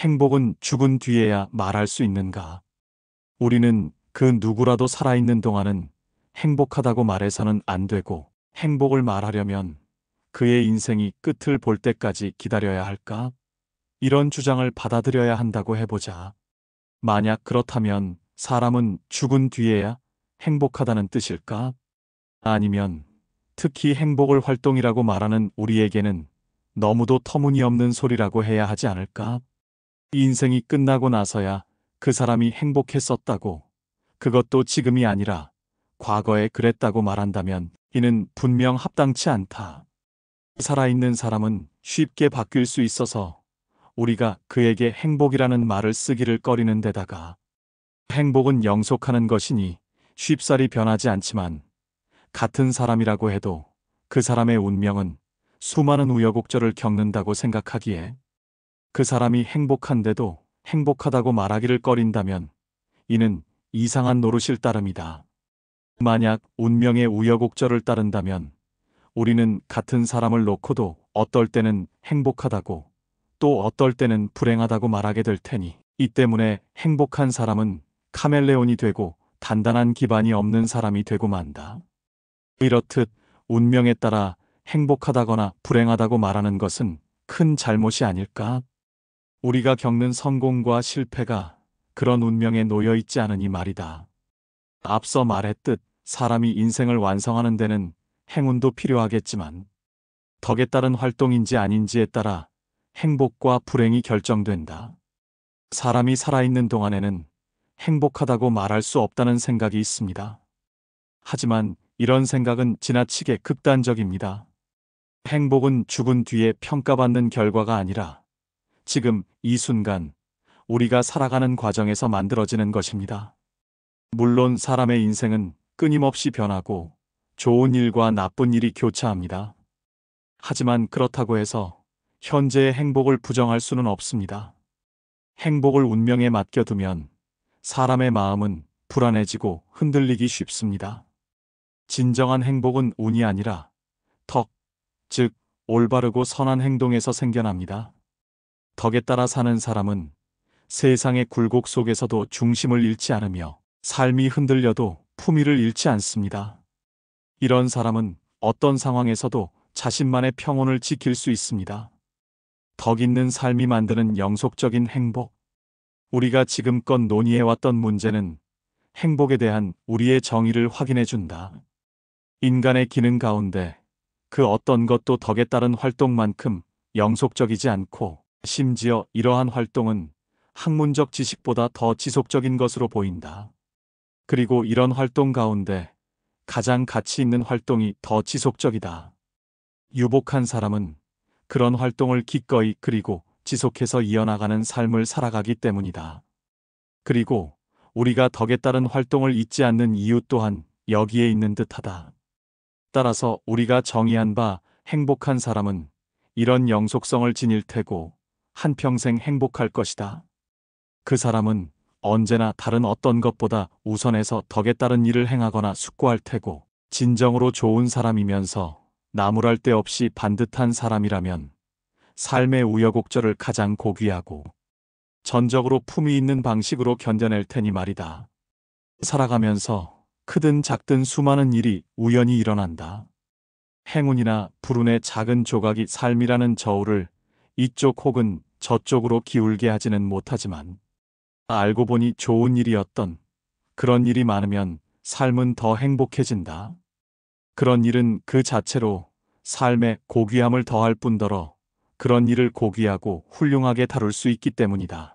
행복은 죽은 뒤에야 말할 수 있는가? 우리는 그 누구라도 살아있는 동안은 행복하다고 말해서는 안 되고, 행복을 말하려면 그의 인생이 끝을 볼 때까지 기다려야 할까? 이런 주장을 받아들여야 한다고 해보자. 만약 그렇다면 사람은 죽은 뒤에야 행복하다는 뜻일까? 아니면 특히 행복을 활동이라고 말하는 우리에게는 너무도 터무니없는 소리라고 해야 하지 않을까? 인생이 끝나고 나서야 그 사람이 행복했었다고, 그것도 지금이 아니라 과거에 그랬다고 말한다면 이는 분명 합당치 않다. 살아있는 사람은 쉽게 바뀔 수 있어서 우리가 그에게 행복이라는 말을 쓰기를 꺼리는 데다가, 행복은 영속하는 것이니 쉽사리 변하지 않지만 같은 사람이라고 해도 그 사람의 운명은 수많은 우여곡절을 겪는다고 생각하기에, 그 사람이 행복한데도 행복하다고 말하기를 꺼린다면 이는 이상한 노릇일 따름이다. 만약 운명의 우여곡절을 따른다면 우리는 같은 사람을 놓고도 어떨 때는 행복하다고 또 어떨 때는 불행하다고 말하게 될 테니, 이 때문에 행복한 사람은 카멜레온이 되고 단단한 기반이 없는 사람이 되고 만다. 이렇듯 운명에 따라 행복하다거나 불행하다고 말하는 것은 큰 잘못이 아닐까? 우리가 겪는 성공과 실패가 그런 운명에 놓여 있지 않으니 말이다. 앞서 말했듯 사람이 인생을 완성하는 데는 행운도 필요하겠지만, 덕에 따른 활동인지 아닌지에 따라 행복과 불행이 결정된다. 사람이 살아있는 동안에는 행복하다고 말할 수 없다는 생각이 있습니다. 하지만 이런 생각은 지나치게 극단적입니다. 행복은 죽은 뒤에 평가받는 결과가 아니라 지금 이 순간 우리가 살아가는 과정에서 만들어지는 것입니다. 물론 사람의 인생은 끊임없이 변하고 좋은 일과 나쁜 일이 교차합니다. 하지만 그렇다고 해서 현재의 행복을 부정할 수는 없습니다. 행복을 운명에 맡겨두면 사람의 마음은 불안해지고 흔들리기 쉽습니다. 진정한 행복은 운이 아니라 덕, 즉 올바르고 선한 행동에서 생겨납니다. 덕에 따라 사는 사람은 세상의 굴곡 속에서도 중심을 잃지 않으며 삶이 흔들려도 품위를 잃지 않습니다. 이런 사람은 어떤 상황에서도 자신만의 평온을 지킬 수 있습니다. 덕 있는 삶이 만드는 영속적인 행복. 우리가 지금껏 논의해왔던 문제는 행복에 대한 우리의 정의를 확인해준다. 인간의 기능 가운데 그 어떤 것도 덕에 따른 활동만큼 영속적이지 않고, 심지어 이러한 활동은 학문적 지식보다 더 지속적인 것으로 보인다. 그리고 이런 활동 가운데 가장 가치 있는 활동이 더 지속적이다. 유복한 사람은 그런 활동을 기꺼이 그리고 지속해서 이어나가는 삶을 살아가기 때문이다. 그리고 우리가 덕에 따른 활동을 잊지 않는 이유 또한 여기에 있는 듯하다. 따라서 우리가 정의한 바 행복한 사람은 이런 영속성을 지닐 테고 한평생 행복할 것이다. 그 사람은 언제나 다른 어떤 것보다 우선해서 덕에 따른 일을 행하거나 숙고할 테고, 진정으로 좋은 사람이면서 나무랄 데 없이 반듯한 사람이라면 삶의 우여곡절을 가장 고귀하고 전적으로 품위 있는 방식으로 견뎌낼 테니 말이다. 살아가면서 크든 작든 수많은 일이 우연히 일어난다. 행운이나 불운의 작은 조각이 삶이라는 저울을 이쪽 혹은 저쪽으로 기울게 하지는 못하지만, 알고 보니 좋은 일이었던 그런 일이 많으면 삶은 더 행복해진다. 그런 일은 그 자체로 삶의 고귀함을 더할 뿐더러 그런 일을 고귀하고 훌륭하게 다룰 수 있기 때문이다.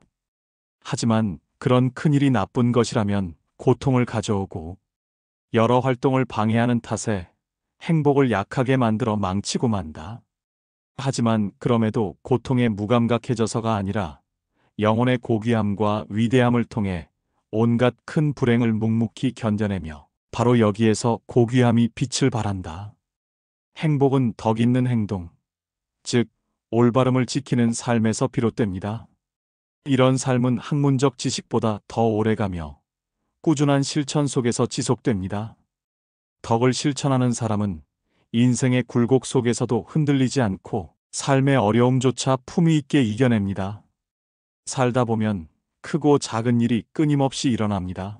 하지만 그런 큰일이 나쁜 것이라면 고통을 가져오고 여러 활동을 방해하는 탓에 행복을 약하게 만들어 망치고 만다. 하지만 그럼에도 고통에 무감각해져서가 아니라 영혼의 고귀함과 위대함을 통해 온갖 큰 불행을 묵묵히 견뎌내며 바로 여기에서 고귀함이 빛을 발한다. 행복은 덕 있는 행동, 즉 올바름을 지키는 삶에서 비롯됩니다. 이런 삶은 학문적 지식보다 더 오래가며 꾸준한 실천 속에서 지속됩니다. 덕을 실천하는 사람은 인생의 굴곡 속에서도 흔들리지 않고 삶의 어려움조차 품위 있게 이겨냅니다. 살다 보면 크고 작은 일이 끊임없이 일어납니다.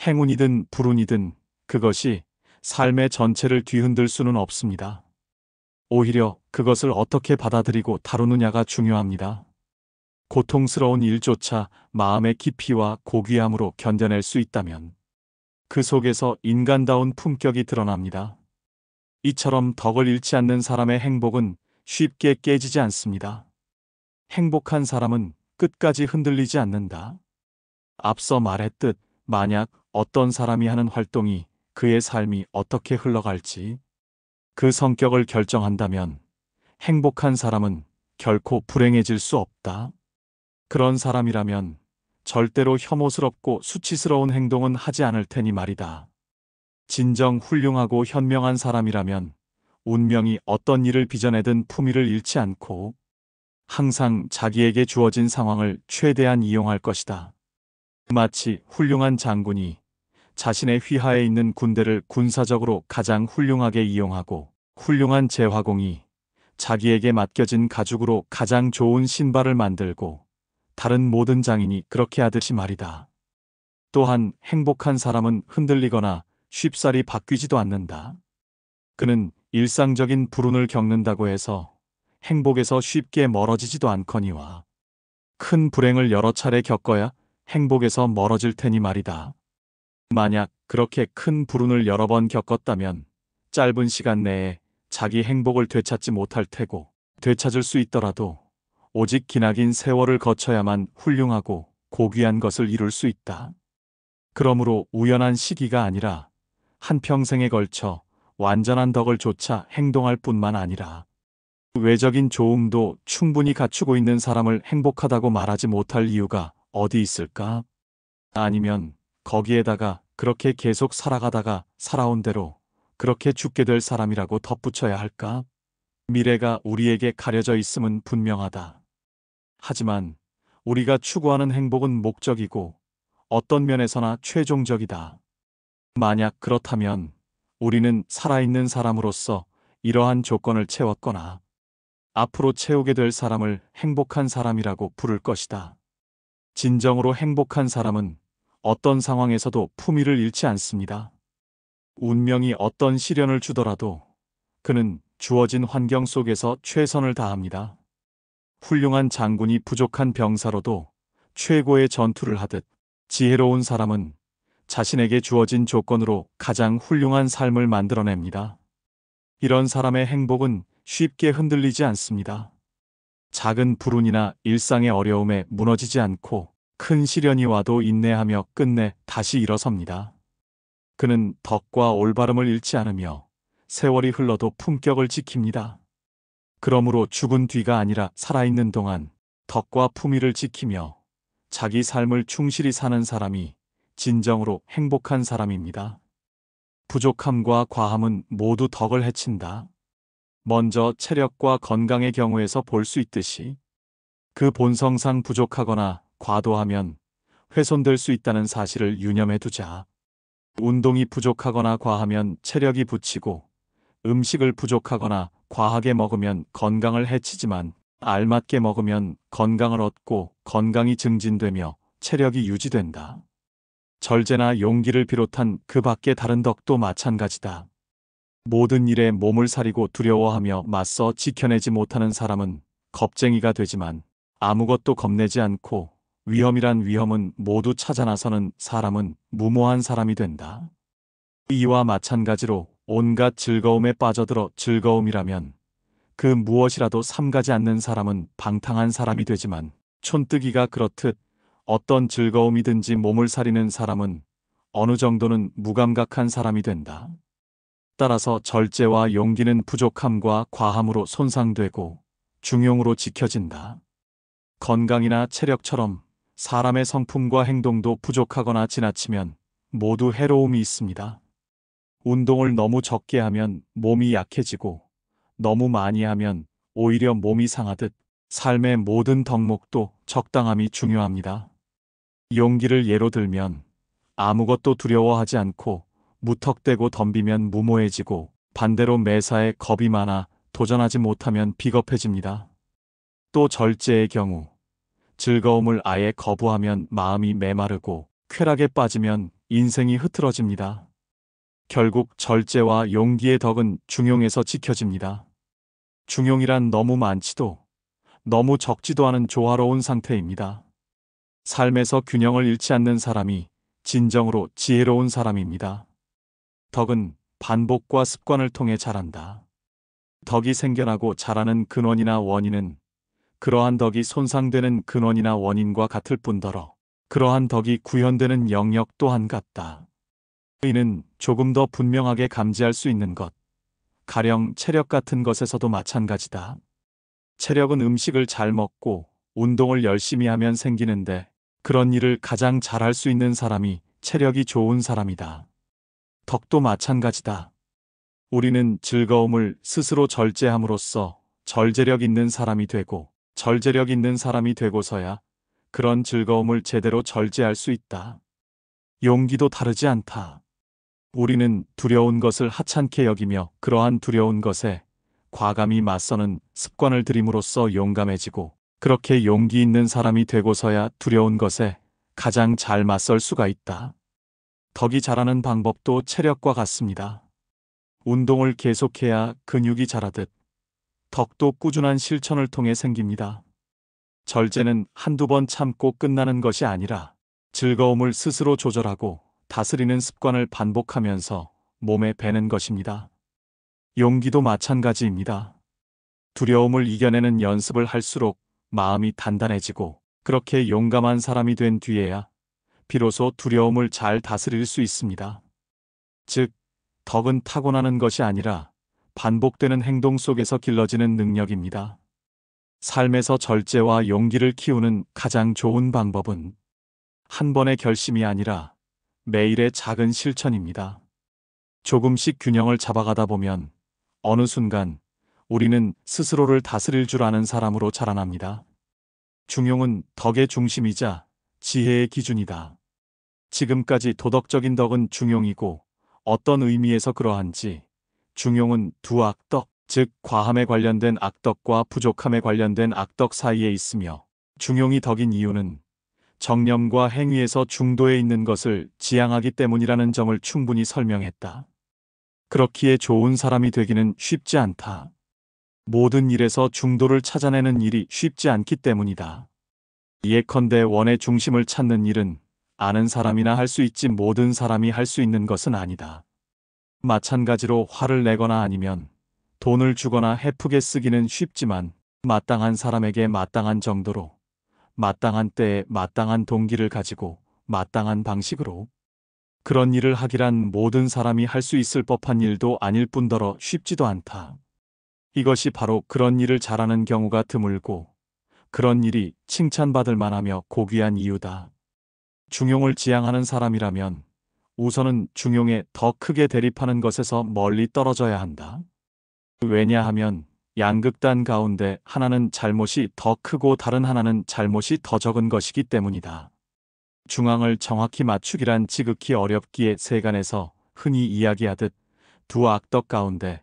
행운이든 불운이든 그것이 삶의 전체를 뒤흔들 수는 없습니다. 오히려 그것을 어떻게 받아들이고 다루느냐가 중요합니다. 고통스러운 일조차 마음의 깊이와 고귀함으로 견뎌낼 수 있다면 그 속에서 인간다운 품격이 드러납니다. 이처럼 덕을 잃지 않는 사람의 행복은 쉽게 깨지지 않습니다. 행복한 사람은 끝까지 흔들리지 않는다. 앞서 말했듯 만약 어떤 사람이 하는 활동이 그의 삶이 어떻게 흘러갈지 그 성격을 결정한다면 행복한 사람은 결코 불행해질 수 없다. 그런 사람이라면 절대로 혐오스럽고 수치스러운 행동은 하지 않을 테니 말이다. 진정 훌륭하고 현명한 사람이라면 운명이 어떤 일을 빚어내든 품위를 잃지 않고 항상 자기에게 주어진 상황을 최대한 이용할 것이다. 마치 훌륭한 장군이 자신의 휘하에 있는 군대를 군사적으로 가장 훌륭하게 이용하고 훌륭한 제화공이 자기에게 맡겨진 가죽으로 가장 좋은 신발을 만들고 다른 모든 장인이 그렇게 하듯이 말이다. 또한 행복한 사람은 흔들리거나 쉽사리 바뀌지도 않는다. 그는 일상적인 불운을 겪는다고 해서 행복에서 쉽게 멀어지지도 않거니와 큰 불행을 여러 차례 겪어야 행복에서 멀어질 테니 말이다. 만약 그렇게 큰 불운을 여러 번 겪었다면 짧은 시간 내에 자기 행복을 되찾지 못할 테고 되찾을 수 있더라도 오직 기나긴 세월을 거쳐야만 훌륭하고 고귀한 것을 이룰 수 있다. 그러므로 우연한 시기가 아니라 한평생에 걸쳐 완전한 덕을 좇아 행동할 뿐만 아니라 외적인 조응도 충분히 갖추고 있는 사람을 행복하다고 말하지 못할 이유가 어디 있을까? 아니면 거기에다가 그렇게 계속 살아가다가 살아온 대로 그렇게 죽게 될 사람이라고 덧붙여야 할까? 미래가 우리에게 가려져 있음은 분명하다. 하지만 우리가 추구하는 행복은 목적이고 어떤 면에서나 최종적이다. 만약 그렇다면 우리는 살아있는 사람으로서 이러한 조건을 채웠거나 앞으로 채우게 될 사람을 행복한 사람이라고 부를 것이다. 진정으로 행복한 사람은 어떤 상황에서도 품위를 잃지 않습니다. 운명이 어떤 시련을 주더라도 그는 주어진 환경 속에서 최선을 다합니다. 훌륭한 장군이 부족한 병사로도 최고의 전투를 하듯 지혜로운 사람은 자신에게 주어진 조건으로 가장 훌륭한 삶을 만들어냅니다. 이런 사람의 행복은 쉽게 흔들리지 않습니다. 작은 불운이나 일상의 어려움에 무너지지 않고 큰 시련이 와도 인내하며 끝내 다시 일어섭니다. 그는 덕과 올바름을 잃지 않으며 세월이 흘러도 품격을 지킵니다. 그러므로 죽은 뒤가 아니라 살아있는 동안 덕과 품위를 지키며 자기 삶을 충실히 사는 사람이 진정으로 행복한 사람입니다. 부족함과 과함은 모두 덕을 해친다. 먼저 체력과 건강의 경우에서 볼 수 있듯이 그 본성상 부족하거나 과도하면 훼손될 수 있다는 사실을 유념해 두자. 운동이 부족하거나 과하면 체력이 붙이고 음식을 부족하거나 과하게 먹으면 건강을 해치지만 알맞게 먹으면 건강을 얻고 건강이 증진되며 체력이 유지된다. 절제나 용기를 비롯한 그 밖의 다른 덕도 마찬가지다. 모든 일에 몸을 사리고 두려워하며 맞서 지켜내지 못하는 사람은 겁쟁이가 되지만 아무것도 겁내지 않고 위험이란 위험은 모두 찾아 나서는 사람은 무모한 사람이 된다. 이와 마찬가지로 온갖 즐거움에 빠져들어 즐거움이라면 그 무엇이라도 삼가지 않는 사람은 방탕한 사람이 되지만 촌뜨기가 그렇듯 어떤 즐거움이든지 몸을 사리는 사람은 어느 정도는 무감각한 사람이 된다. 따라서 절제와 용기는 부족함과 과함으로 손상되고 중용으로 지켜진다. 건강이나 체력처럼 사람의 성품과 행동도 부족하거나 지나치면 모두 해로움이 있습니다. 운동을 너무 적게 하면 몸이 약해지고 너무 많이 하면 오히려 몸이 상하듯 삶의 모든 덕목도 적당함이 중요합니다. 용기를 예로 들면 아무것도 두려워하지 않고 무턱대고 덤비면 무모해지고 반대로 매사에 겁이 많아 도전하지 못하면 비겁해집니다. 또 절제의 경우 즐거움을 아예 거부하면 마음이 메마르고 쾌락에 빠지면 인생이 흐트러집니다. 결국 절제와 용기의 덕은 중용에서 지켜집니다. 중용이란 너무 많지도 너무 적지도 않은 조화로운 상태입니다. 삶에서 균형을 잃지 않는 사람이 진정으로 지혜로운 사람입니다. 덕은 반복과 습관을 통해 자란다. 덕이 생겨나고 자라는 근원이나 원인은 그러한 덕이 손상되는 근원이나 원인과 같을 뿐더러 그러한 덕이 구현되는 영역 또한 같다. 이는 조금 더 분명하게 감지할 수 있는 것, 가령 체력 같은 것에서도 마찬가지다. 체력은 음식을 잘 먹고 운동을 열심히 하면 생기는데 그런 일을 가장 잘할 수 있는 사람이 체력이 좋은 사람이다. 덕도 마찬가지다. 우리는 즐거움을 스스로 절제함으로써 절제력 있는 사람이 되고 절제력 있는 사람이 되고서야 그런 즐거움을 제대로 절제할 수 있다. 용기도 다르지 않다. 우리는 두려운 것을 하찮게 여기며 그러한 두려운 것에 과감히 맞서는 습관을 들임으로써 용감해지고 그렇게 용기 있는 사람이 되고서야 두려운 것에 가장 잘 맞설 수가 있다. 덕이 자라는 방법도 체력과 같습니다. 운동을 계속해야 근육이 자라듯 덕도 꾸준한 실천을 통해 생깁니다. 절제는 한두 번 참고 끝나는 것이 아니라 즐거움을 스스로 조절하고 다스리는 습관을 반복하면서 몸에 배는 것입니다. 용기도 마찬가지입니다. 두려움을 이겨내는 연습을 할수록 마음이 단단해지고 그렇게 용감한 사람이 된 뒤에야 비로소 두려움을 잘 다스릴 수 있습니다. 즉, 덕은 타고나는 것이 아니라 반복되는 행동 속에서 길러지는 능력입니다. 삶에서 절제와 용기를 키우는 가장 좋은 방법은 한 번의 결심이 아니라 매일의 작은 실천입니다. 조금씩 균형을 잡아가다 보면 어느 순간 우리는 스스로를 다스릴 줄 아는 사람으로 자라납니다. 중용은 덕의 중심이자 지혜의 기준이다. 지금까지 도덕적인 덕은 중용이고 어떤 의미에서 그러한지 중용은 두 악덕, 즉 과함에 관련된 악덕과 부족함에 관련된 악덕 사이에 있으며 중용이 덕인 이유는 정념과 행위에서 중도에 있는 것을 지향하기 때문이라는 점을 충분히 설명했다. 그렇기에 좋은 사람이 되기는 쉽지 않다. 모든 일에서 중도를 찾아내는 일이 쉽지 않기 때문이다. 예컨대 원의 중심을 찾는 일은 아는 사람이나 할 수 있지 모든 사람이 할 수 있는 것은 아니다. 마찬가지로 화를 내거나 아니면 돈을 주거나 헤프게 쓰기는 쉽지만 마땅한 사람에게 마땅한 정도로 마땅한 때에 마땅한 동기를 가지고 마땅한 방식으로 그런 일을 하기란 모든 사람이 할 수 있을 법한 일도 아닐 뿐더러 쉽지도 않다. 이것이 바로 그런 일을 잘하는 경우가 드물고 그런 일이 칭찬받을 만하며 고귀한 이유다. 중용을 지향하는 사람이라면 우선은 중용에 더 크게 대립하는 것에서 멀리 떨어져야 한다. 왜냐하면 양극단 가운데 하나는 잘못이 더 크고 다른 하나는 잘못이 더 적은 것이기 때문이다. 중앙을 정확히 맞추기란 지극히 어렵기에 세간에서 흔히 이야기하듯 두 악덕 가운데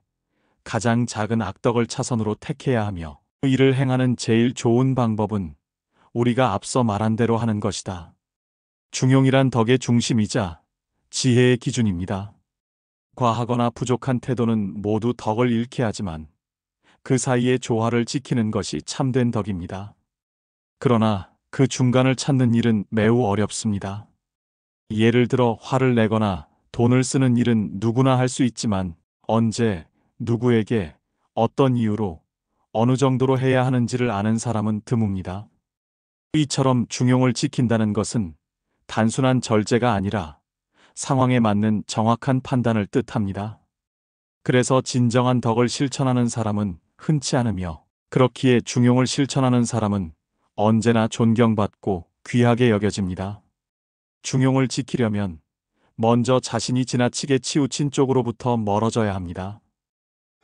가장 작은 악덕을 차선으로 택해야 하며 이를 행하는 제일 좋은 방법은 우리가 앞서 말한 대로 하는 것이다. 중용이란 덕의 중심이자 지혜의 기준입니다. 과하거나 부족한 태도는 모두 덕을 잃게 하지만 그 사이의 조화를 지키는 것이 참된 덕입니다. 그러나 그 중간을 찾는 일은 매우 어렵습니다. 예를 들어 화를 내거나 돈을 쓰는 일은 누구나 할 수 있지만 언제, 누구에게, 어떤 이유로, 어느 정도로 해야 하는지를 아는 사람은 드뭅니다. 이처럼 중용을 지킨다는 것은 단순한 절제가 아니라 상황에 맞는 정확한 판단을 뜻합니다. 그래서 진정한 덕을 실천하는 사람은 흔치 않으며 그렇기에 중용을 실천하는 사람은 언제나 존경받고 귀하게 여겨집니다. 중용을 지키려면 먼저 자신이 지나치게 치우친 쪽으로부터 멀어져야 합니다.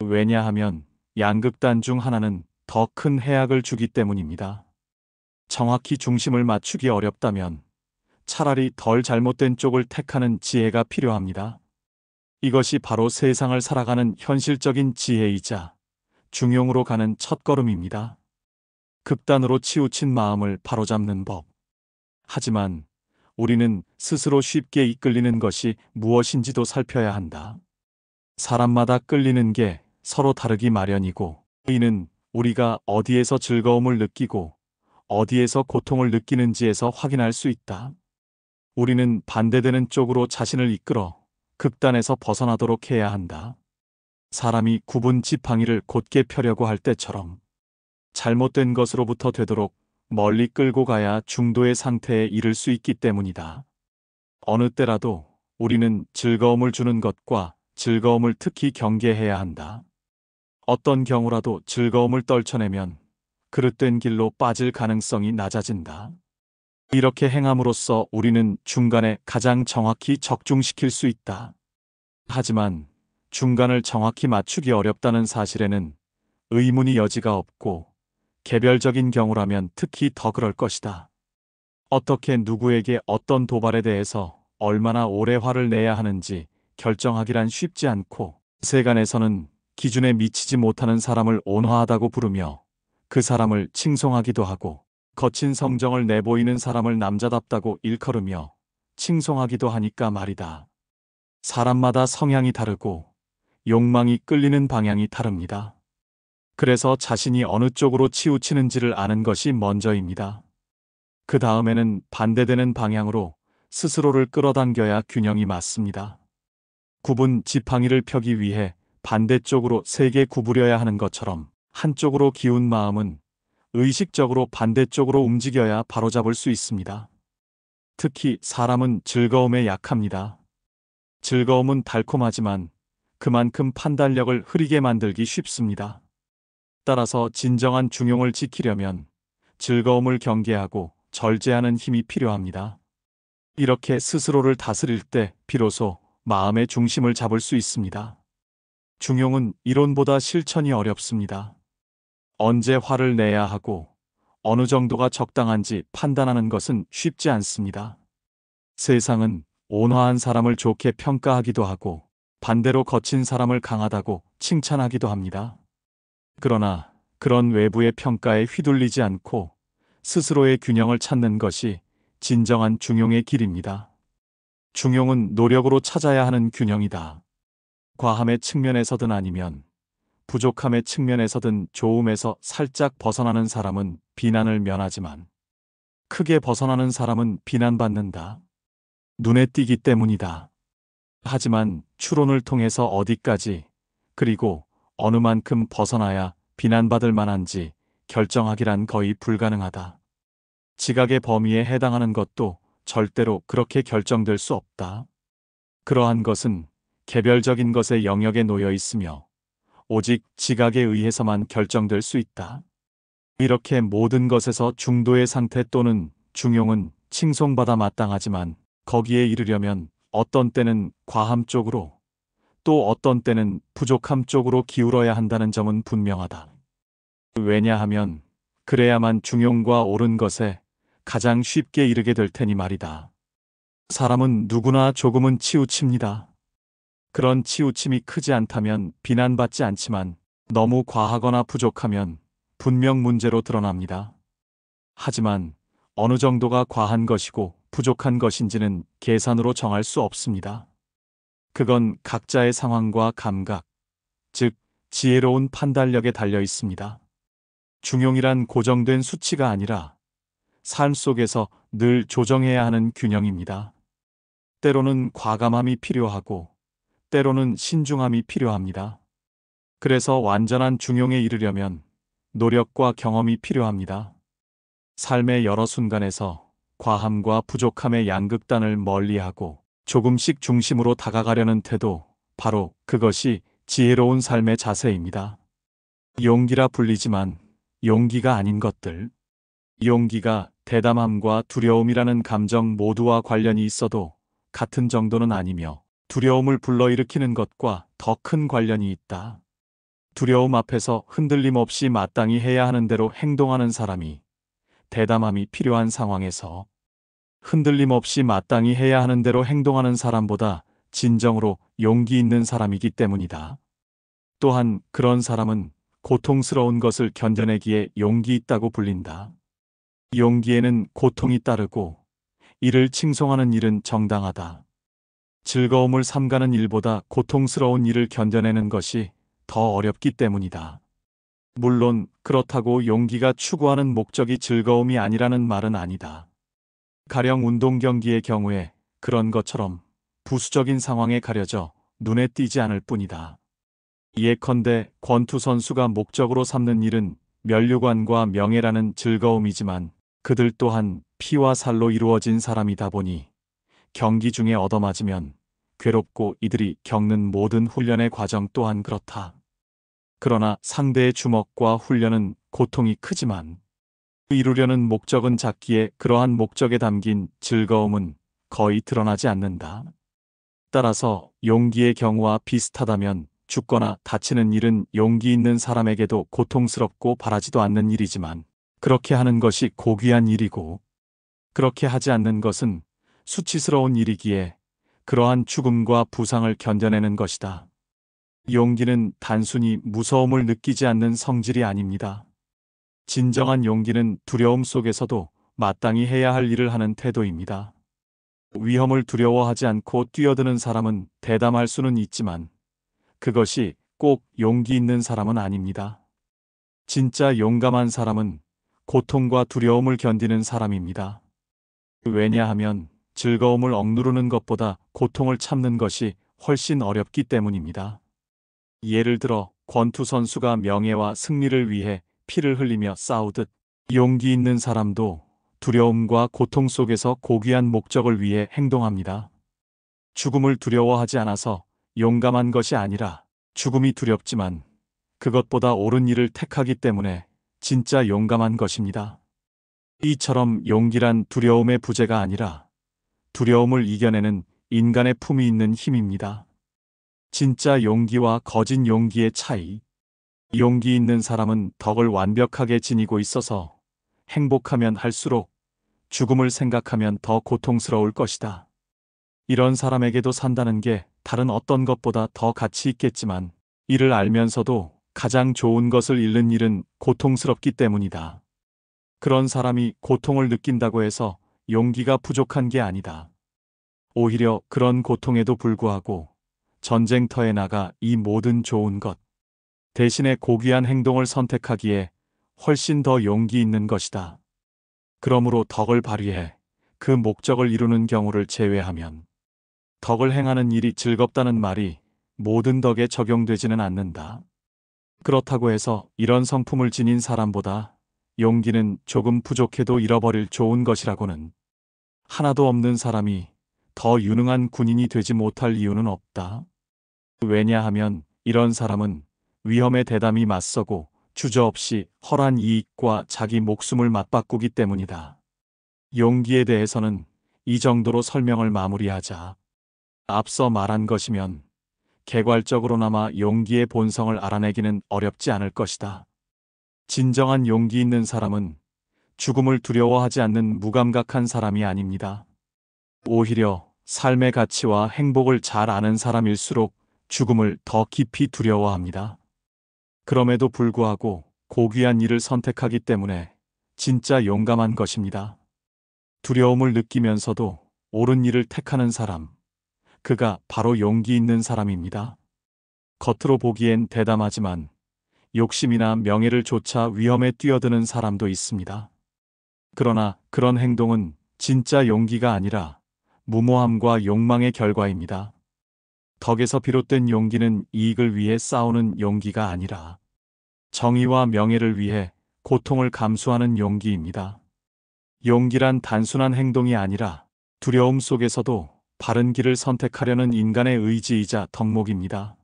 왜냐하면 양극단 중 하나는 더 큰 해악을 주기 때문입니다. 정확히 중심을 맞추기 어렵다면 차라리 덜 잘못된 쪽을 택하는 지혜가 필요합니다. 이것이 바로 세상을 살아가는 현실적인 지혜이자 중용으로 가는 첫걸음입니다. 극단으로 치우친 마음을 바로잡는 법. 하지만 우리는 스스로 쉽게 이끌리는 것이 무엇인지도 살펴야 한다. 사람마다 끌리는 게 서로 다르기 마련이고, 이는 우리가 어디에서 즐거움을 느끼고 어디에서 고통을 느끼는지에서 확인할 수 있다. 우리는 반대되는 쪽으로 자신을 이끌어 극단에서 벗어나도록 해야 한다. 사람이 굽은 지팡이를 곧게 펴려고 할 때처럼 잘못된 것으로부터 되도록 멀리 끌고 가야 중도의 상태에 이를 수 있기 때문이다. 어느 때라도 우리는 즐거움을 주는 것과 즐거움을 특히 경계해야 한다. 어떤 경우라도 즐거움을 떨쳐내면 그릇된 길로 빠질 가능성이 낮아진다. 이렇게 행함으로써 우리는 중간에 가장 정확히 적중시킬 수 있다. 하지만 중간을 정확히 맞추기 어렵다는 사실에는 의문이 여지가 없고, 개별적인 경우라면 특히 더 그럴 것이다. 어떻게 누구에게 어떤 도발에 대해서 얼마나 오래 화를 내야 하는지 결정하기란 쉽지 않고, 세간에서는 기준에 미치지 못하는 사람을 온화하다고 부르며 그 사람을 칭송하기도 하고, 거친 성정을 내보이는 사람을 남자답다고 일컬으며 칭송하기도 하니까 말이다. 사람마다 성향이 다르고 욕망이 끌리는 방향이 다릅니다. 그래서 자신이 어느 쪽으로 치우치는지를 아는 것이 먼저입니다. 그 다음에는 반대되는 방향으로 스스로를 끌어당겨야 균형이 맞습니다. 굽은 지팡이를 펴기 위해 반대쪽으로 세게 구부려야 하는 것처럼 한쪽으로 기운 마음은 의식적으로 반대쪽으로 움직여야 바로잡을 수 있습니다. 특히 사람은 즐거움에 약합니다. 즐거움은 달콤하지만 그만큼 판단력을 흐리게 만들기 쉽습니다. 따라서 진정한 중용을 지키려면 즐거움을 경계하고 절제하는 힘이 필요합니다. 이렇게 스스로를 다스릴 때 비로소 마음의 중심을 잡을 수 있습니다. 중용은 이론보다 실천이 어렵습니다. 언제 화를 내야 하고 어느 정도가 적당한지 판단하는 것은 쉽지 않습니다. 세상은 온화한 사람을 좋게 평가하기도 하고 반대로 거친 사람을 강하다고 칭찬하기도 합니다. 그러나 그런 외부의 평가에 휘둘리지 않고 스스로의 균형을 찾는 것이 진정한 중용의 길입니다. 중용은 노력으로 찾아야 하는 균형이다. 과함의 측면에서든 아니면 부족함의 측면에서든 좋음에서 살짝 벗어나는 사람은 비난을 면하지만 크게 벗어나는 사람은 비난받는다. 눈에 띄기 때문이다. 하지만 추론을 통해서 어디까지, 그리고 어느 만큼 벗어나야 비난받을 만한지 결정하기란 거의 불가능하다. 지각의 범위에 해당하는 것도 절대로 그렇게 결정될 수 없다. 그러한 것은 개별적인 것의 영역에 놓여 있으며 오직 지각에 의해서만 결정될 수 있다. 이렇게 모든 것에서 중도의 상태 또는 중용은 칭송받아 마땅하지만 거기에 이르려면 어떤 때는 과함 쪽으로 또 어떤 때는 부족함 쪽으로 기울어야 한다는 점은 분명하다. 왜냐하면 그래야만 중용과 옳은 것에 가장 쉽게 이르게 될 테니 말이다. 사람은 누구나 조금은 치우칩니다. 그런 치우침이 크지 않다면 비난받지 않지만 너무 과하거나 부족하면 분명 문제로 드러납니다. 하지만 어느 정도가 과한 것이고 부족한 것인지는 계산으로 정할 수 없습니다. 그건 각자의 상황과 감각, 즉 지혜로운 판단력에 달려 있습니다. 중용이란 고정된 수치가 아니라 삶 속에서 늘 조정해야 하는 균형입니다. 때로는 과감함이 필요하고 때로는 신중함이 필요합니다. 그래서 완전한 중용에 이르려면 노력과 경험이 필요합니다. 삶의 여러 순간에서 과함과 부족함의 양극단을 멀리하고 조금씩 중심으로 다가가려는 태도, 바로 그것이 지혜로운 삶의 자세입니다. 용기라 불리지만 용기가 아닌 것들, 용기가 대담함과 두려움이라는 감정 모두와 관련이 있어도 같은 정도는 아니며 두려움을 불러일으키는 것과 더 큰 관련이 있다. 두려움 앞에서 흔들림 없이 마땅히 해야 하는 대로 행동하는 사람이 대담함이 필요한 상황에서 흔들림 없이 마땅히 해야 하는 대로 행동하는 사람보다 진정으로 용기 있는 사람이기 때문이다. 또한 그런 사람은 고통스러운 것을 견뎌내기에 용기 있다고 불린다. 용기에는 고통이 따르고 이를 칭송하는 일은 정당하다. 즐거움을 삼가는 일보다 고통스러운 일을 견뎌내는 것이 더 어렵기 때문이다. 물론 그렇다고 용기가 추구하는 목적이 즐거움이 아니라는 말은 아니다. 가령 운동 경기의 경우에 그런 것처럼 부수적인 상황에 가려져 눈에 띄지 않을 뿐이다. 예컨대 권투 선수가 목적으로 삼는 일은 면류관과 명예라는 즐거움이지만 그들 또한 피와 살로 이루어진 사람이다 보니 경기 중에 얻어맞으면 괴롭고 이들이 겪는 모든 훈련의 과정 또한 그렇다. 그러나 상대의 주먹과 훈련은 고통이 크지만 이루려는 목적은 작기에 그러한 목적에 담긴 즐거움은 거의 드러나지 않는다. 따라서 용기의 경우와 비슷하다면 죽거나 다치는 일은 용기 있는 사람에게도 고통스럽고 바라지도 않는 일이지만 그렇게 하는 것이 고귀한 일이고 그렇게 하지 않는 것은 수치스러운 일이기에 그러한 죽음과 부상을 견뎌내는 것이다. 용기는 단순히 무서움을 느끼지 않는 성질이 아닙니다. 진정한 용기는 두려움 속에서도 마땅히 해야 할 일을 하는 태도입니다. 위험을 두려워하지 않고 뛰어드는 사람은 대담할 수는 있지만 그것이 꼭 용기 있는 사람은 아닙니다. 진짜 용감한 사람은 고통과 두려움을 견디는 사람입니다. 왜냐하면 즐거움을 억누르는 것보다 고통을 참는 것이 훨씬 어렵기 때문입니다. 예를 들어 권투 선수가 명예와 승리를 위해 피를 흘리며 싸우듯 용기 있는 사람도 두려움과 고통 속에서 고귀한 목적을 위해 행동합니다. 죽음을 두려워하지 않아서 용감한 것이 아니라 죽음이 두렵지만 그것보다 옳은 일을 택하기 때문에 진짜 용감한 것입니다. 이처럼 용기란 두려움의 부재가 아니라 두려움을 이겨내는 인간의 품이 있는 힘입니다. 진짜 용기와 거짓 용기의 차이. 용기 있는 사람은 덕을 완벽하게 지니고 있어서 행복하면 할수록 죽음을 생각하면 더 고통스러울 것이다. 이런 사람에게도 산다는 게 다른 어떤 것보다 더 가치 있겠지만 이를 알면서도 가장 좋은 것을 잃는 일은 고통스럽기 때문이다. 그런 사람이 고통을 느낀다고 해서 용기가 부족한 게 아니다. 오히려 그런 고통에도 불구하고 전쟁터에 나가 이 모든 좋은 것 대신에 고귀한 행동을 선택하기에 훨씬 더 용기 있는 것이다. 그러므로 덕을 발휘해 그 목적을 이루는 경우를 제외하면 덕을 행하는 일이 즐겁다는 말이 모든 덕에 적용되지는 않는다. 그렇다고 해서 이런 성품을 지닌 사람보다 용기는 조금 부족해도 잃어버릴 좋은 것이라고는 하나도 없는 사람이 더 유능한 군인이 되지 못할 이유는 없다. 왜냐하면 이런 사람은 위험에 대담히 맞서고 주저없이 헐한 이익과 자기 목숨을 맞바꾸기 때문이다. 용기에 대해서는 이 정도로 설명을 마무리하자. 앞서 말한 것이면 개괄적으로나마 용기의 본성을 알아내기는 어렵지 않을 것이다. 진정한 용기 있는 사람은 죽음을 두려워하지 않는 무감각한 사람이 아닙니다. 오히려 삶의 가치와 행복을 잘 아는 사람일수록 죽음을 더 깊이 두려워합니다. 그럼에도 불구하고 고귀한 일을 선택하기 때문에 진짜 용감한 것입니다. 두려움을 느끼면서도 옳은 일을 택하는 사람, 그가 바로 용기 있는 사람입니다. 겉으로 보기엔 대담하지만 욕심이나 명예를 좇아 위험에 뛰어드는 사람도 있습니다. 그러나 그런 행동은 진짜 용기가 아니라 무모함과 욕망의 결과입니다. 덕에서 비롯된 용기는 이익을 위해 싸우는 용기가 아니라 정의와 명예를 위해 고통을 감수하는 용기입니다. 용기란 단순한 행동이 아니라 두려움 속에서도 바른 길을 선택하려는 인간의 의지이자 덕목입니다.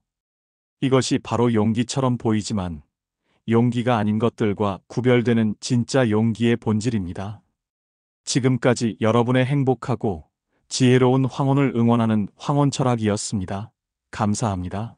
이것이 바로 용기처럼 보이지만 용기가 아닌 것들과 구별되는 진짜 용기의 본질입니다. 지금까지 여러분의 행복하고 지혜로운 황혼을 응원하는 황혼철학이었습니다. 감사합니다.